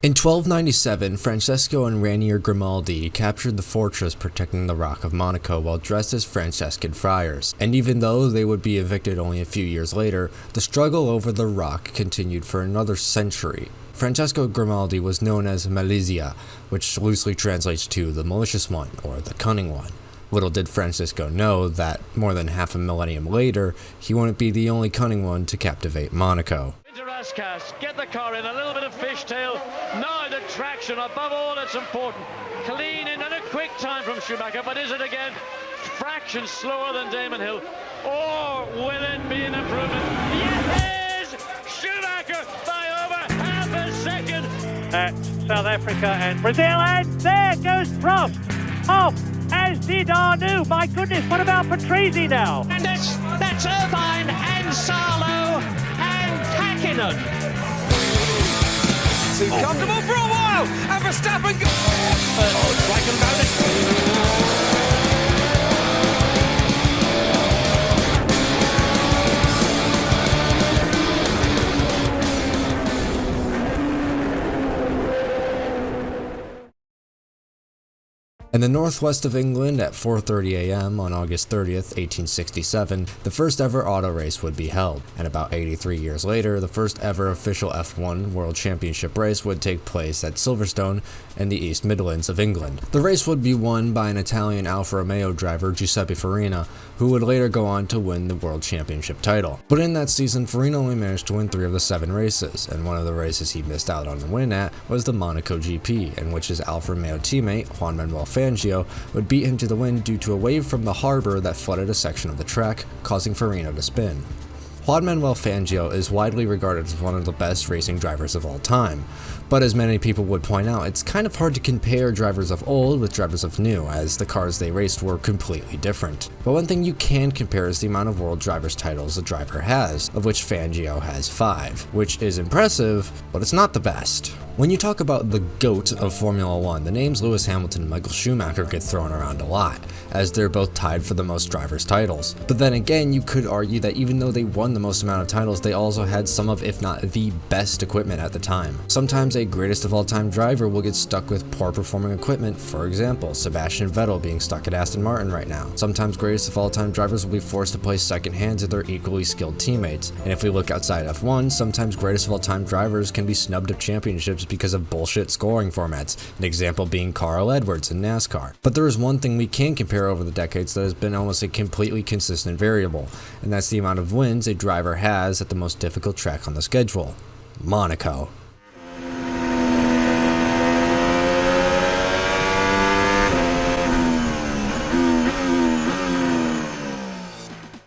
In 1297, Francesco and Rainier Grimaldi captured the fortress protecting the Rock of Monaco while dressed as Franciscan friars, and even though they would be evicted only a few years later, the struggle over the rock continued for another century. Francesco Grimaldi was known as Malizia, which loosely translates to the malicious one or the cunning one. Little did Francisco know that more than half a millennium later, he wouldn't be the only cunning one to captivate Monaco. Get the car in, a little bit of fishtail. Now the traction, above all, it's important. Clean in and a quick time from Schumacher, but is it again? Fractions slower than Damon Hill. Or will it be an improvement? Yes! Schumacher by over half a second. South Africa and Brazil, and there goes Prost off, as did Arnoux. My goodness, what about Patrese now? And that's Irvine and Sarlo and Hakkinen. Too comfortable for a while, and Verstappen Striking about it. In the northwest of England at 4:30 a.m. on August 30th, 1867, the first ever auto race would be held, and about 83 years later, the first ever official F1 World Championship race would take place at Silverstone in the East Midlands of England. The race would be won by an Italian Alfa Romeo driver, Giuseppe Farina, who would later go on to win the World Championship title. But in that season, Farina only managed to win 3 of the 7 races, and one of the races he missed out on the win at was the Monaco GP, in which his Alfa Romeo teammate, Juan Manuel Fangio, would beat him to the win due to a wave from the harbor that flooded a section of the track, causing Farina to spin. Juan Manuel Fangio is widely regarded as one of the best racing drivers of all time, but as many people would point out, it's kind of hard to compare drivers of old with drivers of new, as the cars they raced were completely different. But one thing you can compare is the amount of world drivers titles a driver has, of which Fangio has 5, which is impressive, but it's not the best. When you talk about the GOAT of Formula 1, the names Lewis Hamilton and Michael Schumacher get thrown around a lot, as they're both tied for the most drivers' titles. But then again, you could argue that even though they won the most amount of titles, they also had some of, if not the best equipment at the time. Sometimes a greatest of all time driver will get stuck with poor performing equipment, for example, Sebastian Vettel being stuck at Aston Martin right now. Sometimes greatest of all time drivers will be forced to play second hand to their equally skilled teammates. And if we look outside F1, sometimes greatest of all time drivers can be snubbed of championships because of bullshit scoring formats, an example being Carl Edwards in NASCAR. But there is one thing we can compare over the decades that has been almost a completely consistent variable, and that's the amount of wins a driver has at the most difficult track on the schedule, Monaco.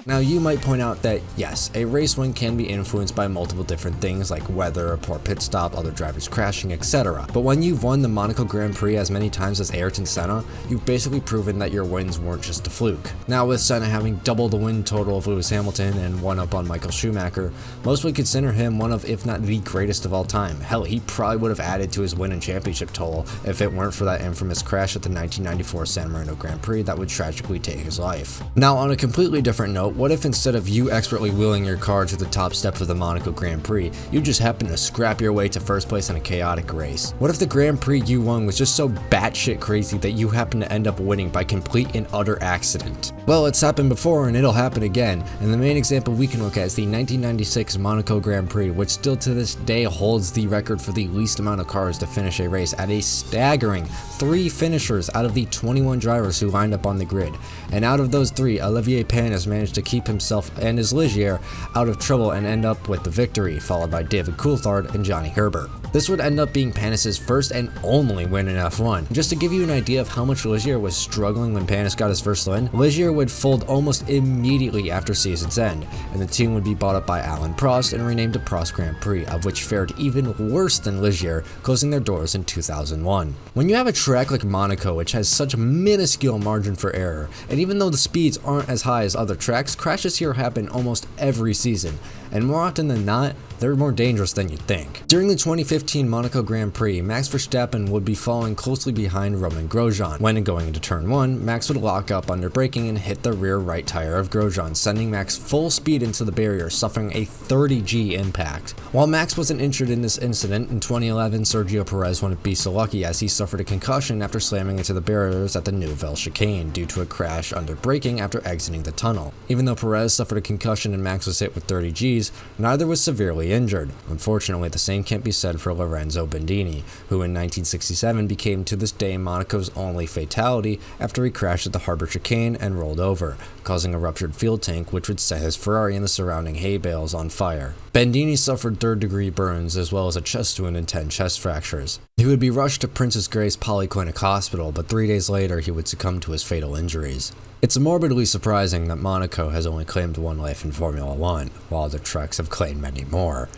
Now you might point out that yes, a race win can be influenced by multiple different things like weather, a poor pit stop, other drivers crashing, etc. But when you've won the Monaco Grand Prix as many times as Ayrton Senna, you've basically proven that your wins weren't just a fluke. Now with Senna having double the win total of Lewis Hamilton and one up on Michael Schumacher, most would consider him one of, if not the greatest of all time. Hell, he probably would have added to his win and championship total if it weren't for that infamous crash at the 1994 San Marino Grand Prix that would tragically take his life. Now on a completely different note, what if instead of you expertly wheeling your car to the top step of the Monaco Grand Prix, you just happen to scrap your way to first place in a chaotic race? What if the Grand Prix you won was just so batshit crazy that you happen to end up winning by complete and utter accident? Well, it's happened before and it'll happen again, and the main example we can look at is the 1996 Monaco Grand Prix, which still to this day holds the record for the least amount of cars to finish a race at a staggering 3 finishers out of the 21 drivers who lined up on the grid. And out of those 3, Olivier Panis managed to keep himself and his Ligier out of trouble and end up with the victory, followed by David Coulthard and Johnny Herbert. This would end up being Panis' first and only win in F1. Just to give you an idea of how much Ligier was struggling when Panis got his first win, Ligier would fold almost immediately after season's end, and the team would be bought up by Alain Prost and renamed to Prost Grand Prix, of which fared even worse than Ligier, closing their doors in 2001. When you have a track like Monaco, which has such a minuscule margin for error, and even though the speeds aren't as high as other tracks, crashes here happen almost every season, and more often than not, they're more dangerous than you'd think. During the 2015 Monaco Grand Prix, Max Verstappen would be following closely behind Romain Grosjean. When going into turn 1, Max would lock up under braking and hit the rear right tire of Grosjean, sending Max full speed into the barrier, suffering a 30G impact. While Max wasn't injured in this incident, in 2011 Sergio Perez wouldn't be so lucky as he suffered a concussion after slamming into the barriers at the Nouvelle chicane due to a crash under braking after exiting the tunnel. Even though Perez suffered a concussion and Max was hit with 30 Gs, neither was severely injured. Unfortunately, the same can't be said for Lorenzo Bandini, who in 1967 became to this day Monaco's only fatality after he crashed at the Harbor chicane and rolled over, causing a ruptured fuel tank which would set his Ferrari and the surrounding hay bales on fire. Bandini suffered third-degree burns as well as a chest wound and 10 chest fractures. He would be rushed to Princess Grace Polyclinic Hospital, but 3 days later he would succumb to his fatal injuries. It's morbidly surprising that Monaco has only claimed one life in Formula 1, while other tracks have claimed many more.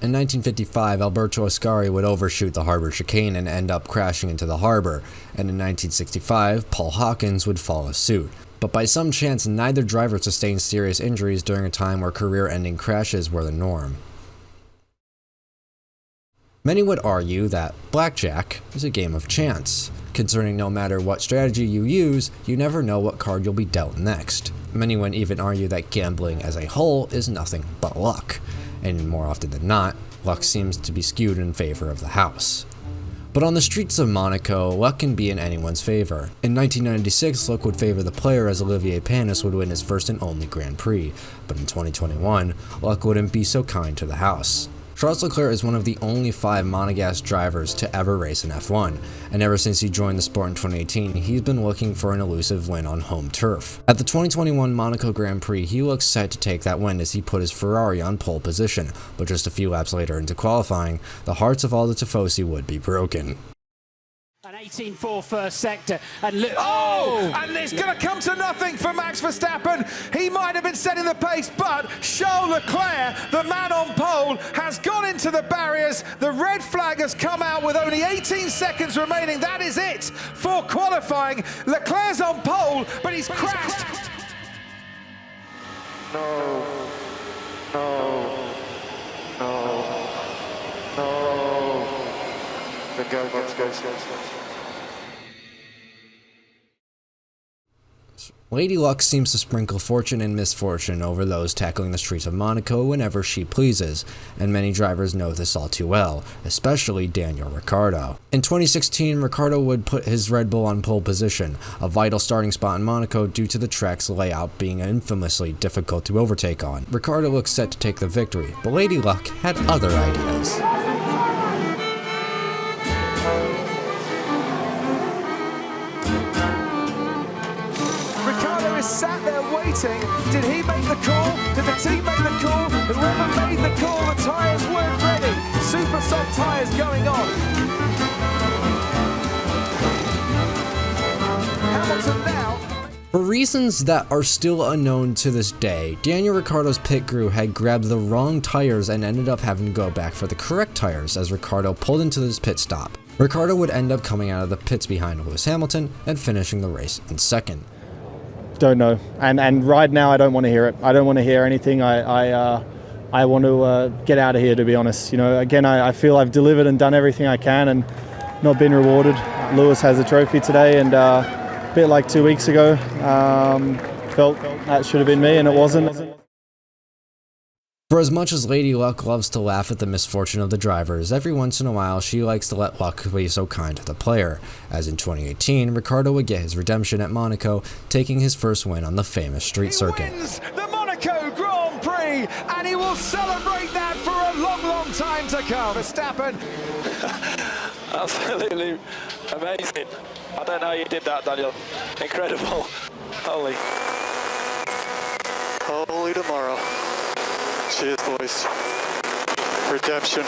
In 1955, Alberto Ascari would overshoot the Harbor chicane and end up crashing into the harbor, and in 1965, Paul Hawkins would follow suit. But by some chance, neither driver sustained serious injuries during a time where career-ending crashes were the norm. Many would argue that blackjack is a game of chance, concerning no matter what strategy you use, you never know what card you'll be dealt next. Many would even argue that gambling as a whole is nothing but luck, and more often than not, luck seems to be skewed in favor of the house. But on the streets of Monaco, luck can be in anyone's favor. In 1996, luck would favor the player as Olivier Panis would win his first and only Grand Prix, but in 2021, luck wouldn't be so kind to the house. Charles Leclerc is one of the only 5 Monegasque drivers to ever race in F1, and ever since he joined the sport in 2018, he's been looking for an elusive win on home turf. At the 2021 Monaco Grand Prix, he looks set to take that win as he put his Ferrari on pole position, but just a few laps later into qualifying, the hearts of all the Tifosi would be broken. An 18-4 first sector, and look, and it's going to come to nothing for Max Verstappen. He might have been setting the pace, but Charles Leclerc, the man on pole, has gone into the barriers. The red flag has come out with only 18 seconds remaining. That is it for qualifying. Leclerc's on pole, but he's crashed. No. Go. Lady Luck seems to sprinkle fortune and misfortune over those tackling the streets of Monaco whenever she pleases, and many drivers know this all too well, especially Daniel Ricciardo. In 2016, Ricciardo would put his Red Bull on pole position, a vital starting spot in Monaco due to the track's layout being infamously difficult to overtake on. Ricciardo looked set to take the victory, but Lady Luck had other ideas. Sat there waiting. Did he make the call? Did the team make the call? Whoever made the call, the tyres weren't ready. Super soft tyres going on. Hamilton now. For reasons that are still unknown to this day, Daniel Ricciardo's pit crew had grabbed the wrong tires and ended up having to go back for the correct tires as Ricciardo pulled into this pit stop. Ricciardo would end up coming out of the pits behind Lewis Hamilton and finishing the race in second. Don't know, and right now I don't want to hear it. I don't want to hear anything. I want to get out of here, to be honest. You know, again, I feel I've delivered and done everything I can and not been rewarded. Lewis has a trophy today, and a bit like 2 weeks ago, felt that should have been me, and it wasn't. For as much as Lady Luck loves to laugh at the misfortune of the drivers, every once in a while she likes to let luck be so kind to the player, as in 2018, Ricciardo would get his redemption at Monaco, taking his first win on the famous street circuit. He wins the Monaco Grand Prix, and he will celebrate that for a long, long time to come. Verstappen. Absolutely amazing. I don't know how you did that, Daniel. Incredible. Holy tomorrow. Cheers, boys. Redemption.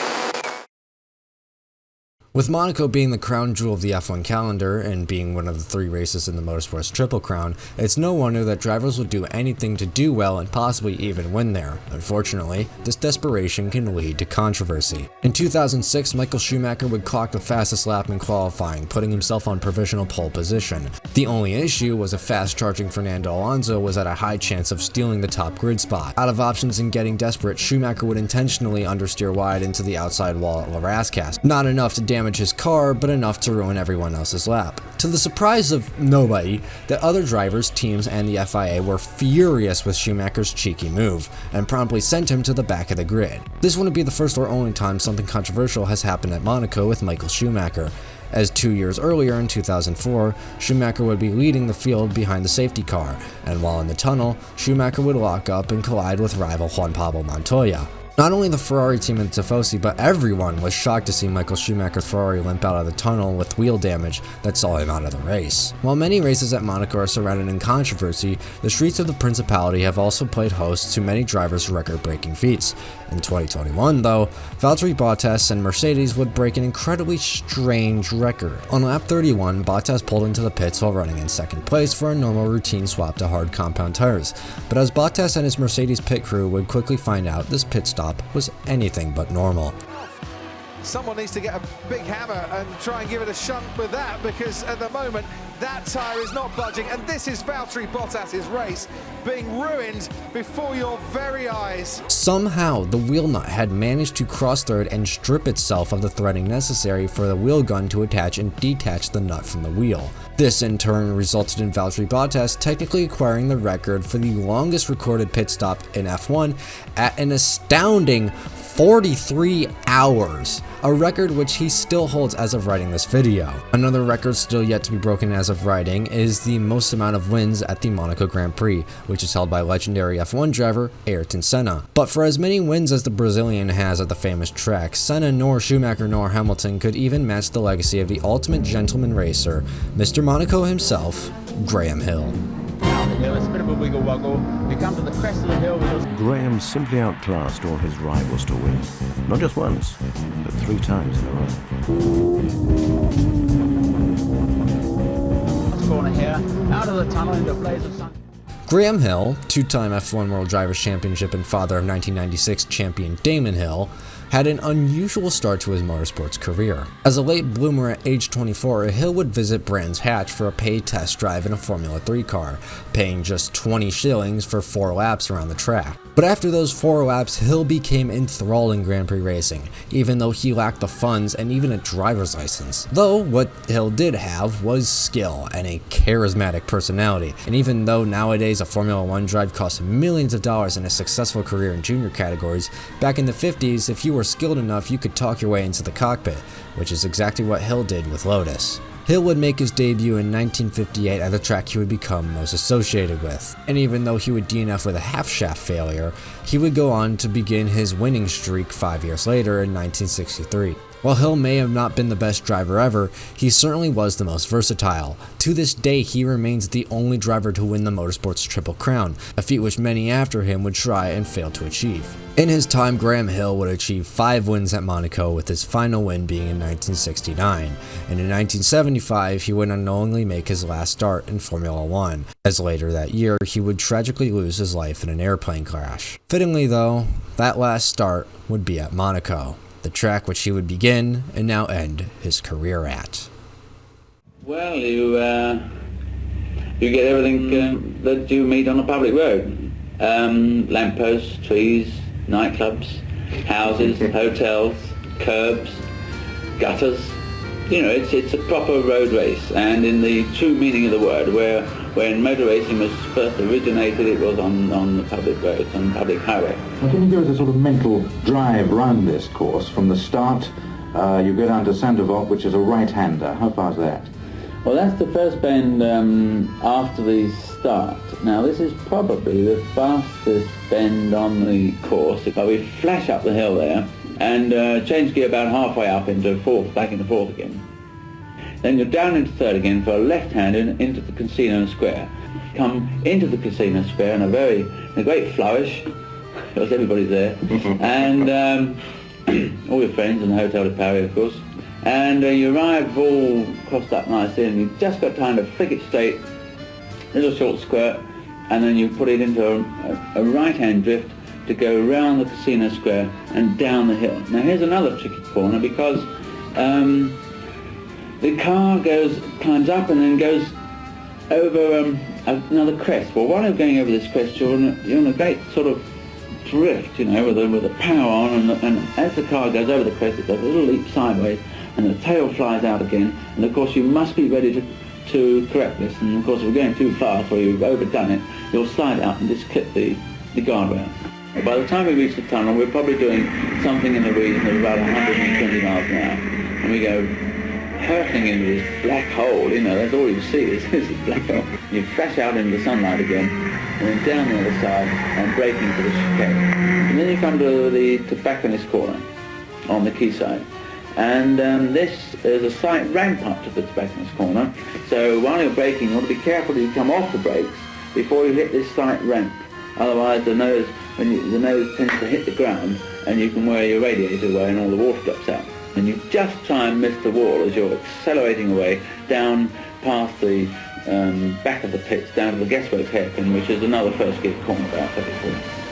With Monaco being the crown jewel of the F1 calendar and being one of the 3 races in the motorsport's Triple Crown, it's no wonder that drivers would do anything to do well and possibly even win there. Unfortunately, this desperation can lead to controversy. In 2006, Michael Schumacher would clock the fastest lap in qualifying, putting himself on provisional pole position. The only issue was a fast-charging Fernando Alonso was at a high chance of stealing the top grid spot. Out of options and getting desperate, Schumacher would intentionally understeer wide into the outside wall at Larascas. Not enough to damage his car, but enough to ruin everyone else's lap. To the surprise of nobody, the other drivers, teams, and the FIA were furious with Schumacher's cheeky move, and promptly sent him to the back of the grid. This wouldn't be the first or only time something controversial has happened at Monaco with Michael Schumacher, as 2 years earlier in 2004, Schumacher would be leading the field behind the safety car, and while in the tunnel, Schumacher would lock up and collide with rival Juan Pablo Montoya. Not only the Ferrari team and Tifosi, but everyone was shocked to see Michael Schumacher's Ferrari limp out of the tunnel with wheel damage that saw him out of the race. While many races at Monaco are surrounded in controversy, the streets of the Principality have also played host to many drivers' record-breaking feats. In 2021, though, Valtteri Bottas and Mercedes would break an incredibly strange record. On lap 31, Bottas pulled into the pits while running in second place for a normal routine swap to hard compound tires, but as Bottas and his Mercedes pit crew would quickly find out, this pit stop was anything but normal. Someone needs to get a big hammer and try and give it a shunt with that, because at the moment that tyre is not budging, and this is Valtteri Bottas's race being ruined before your very eyes. Somehow, the wheel nut had managed to cross-thread and strip itself of the threading necessary for the wheel gun to attach and detach the nut from the wheel. This in turn resulted in Valtteri Bottas technically acquiring the record for the longest recorded pit stop in F1 at an astounding 43 hours, a record which he still holds as of writing this video. Another record still yet to be broken as of writing is the most amount of wins at the Monaco Grand Prix, which is held by legendary F1 driver Ayrton Senna. But for as many wins as the Brazilian has at the famous track, Senna nor Schumacher nor Hamilton could even match the legacy of the ultimate gentleman racer, Mr. Monaco himself, Graham Hill. It's a bit of a wiggle woggle. We come to the crest of the hill. Graham simply outclassed all his rivals to win. Not just once, but 3 times in a row. Let's corner here, out of the tunnel into a blaze of sun. Graham Hill, 2-time F1 World Drivers' Championship and father of 1996 champion Damon Hill, had an unusual start to his motorsports career. As a late bloomer at age 24, Hill would visit Brands Hatch for a paid test drive in a Formula 3 car, paying just 20 shillings for 4 laps around the track. But after those 4 laps, Hill became enthralled in Grand Prix racing, even though he lacked the funds and even a driver's license. Though what Hill did have was skill and a charismatic personality, and even though nowadays a Formula 1 drive costs millions of dollars and a successful career in junior categories, back in the 50s, if you were skilled enough, you could talk your way into the cockpit, which is exactly what Hill did with Lotus. Hill would make his debut in 1958 at the track he would become most associated with, and even though he would DNF with a half-shaft failure, he would go on to begin his winning streak 5 years later in 1963. While Hill may have not been the best driver ever, he certainly was the most versatile. To this day, he remains the only driver to win the motorsport's Triple Crown, a feat which many after him would try and fail to achieve. In his time, Graham Hill would achieve 5 wins at Monaco, with his final win being in 1969, and in 1975 he would unknowingly make his last start in Formula 1, as later that year he would tragically lose his life in an airplane crash. Fittingly though, that last start would be at Monaco, the track which he would begin and now end his career at. Well, you get everything that you meet on a public road. Lampposts, trees, nightclubs, houses, hotels, curbs, gutters. You know, it's a proper road race, and in the true meaning of the word, where when motor racing was first originated, it was on the public roads, on the public highway. Well, can you give us a sort of mental drive round this course? From the start, you go down to Sandoval, which is a right-hander. How far is that? Well, that's the first bend after the start. Now, this is probably the fastest bend on the course. We flash up the hill there and change gear about halfway up into fourth, back into fourth again. Then you're down into third again for a left-hand into the Casino Square. Come into the Casino Square in a great flourish, because everybody's there, and all your friends in the Hotel de Paris, of course. And you arrive all crossed up nicely, and you've just got time to flick it straight, little short squirt, and then you put it into a right-hand drift to go around the casino square and down the hill. Now here's another tricky corner, because the car climbs up and then goes over another crest. Well, while you're going over this crest, you're on a great sort of drift, you know, with the power on, and as the car goes over the crest, it does a little leap sideways, and the tail flies out again, and of course you must be ready to correct this, and of course if you're going too fast or you've overdone it, you'll slide out and just clip the guardrail. By the time we reach the tunnel, we're probably doing something in the region of about 120 miles an hour, and we go hurtling into this black hole, you know, that's all you see is this black hole. You flash out into the sunlight again, and then down the other side, and braking for the chicane. And then you come to the tobacconist corner on the quayside. And this is a slight ramp up to the tobacconist corner, so while you're braking, you want to be careful that you come off the brakes before you hit this slight ramp. Otherwise the nose tends to hit the ground, and you can wear your radiator away and all the water drops out. And you just try and miss the wall as you're accelerating away down past the back of the pits, down to the guestworks hairpin, which is another first gear corner about 34.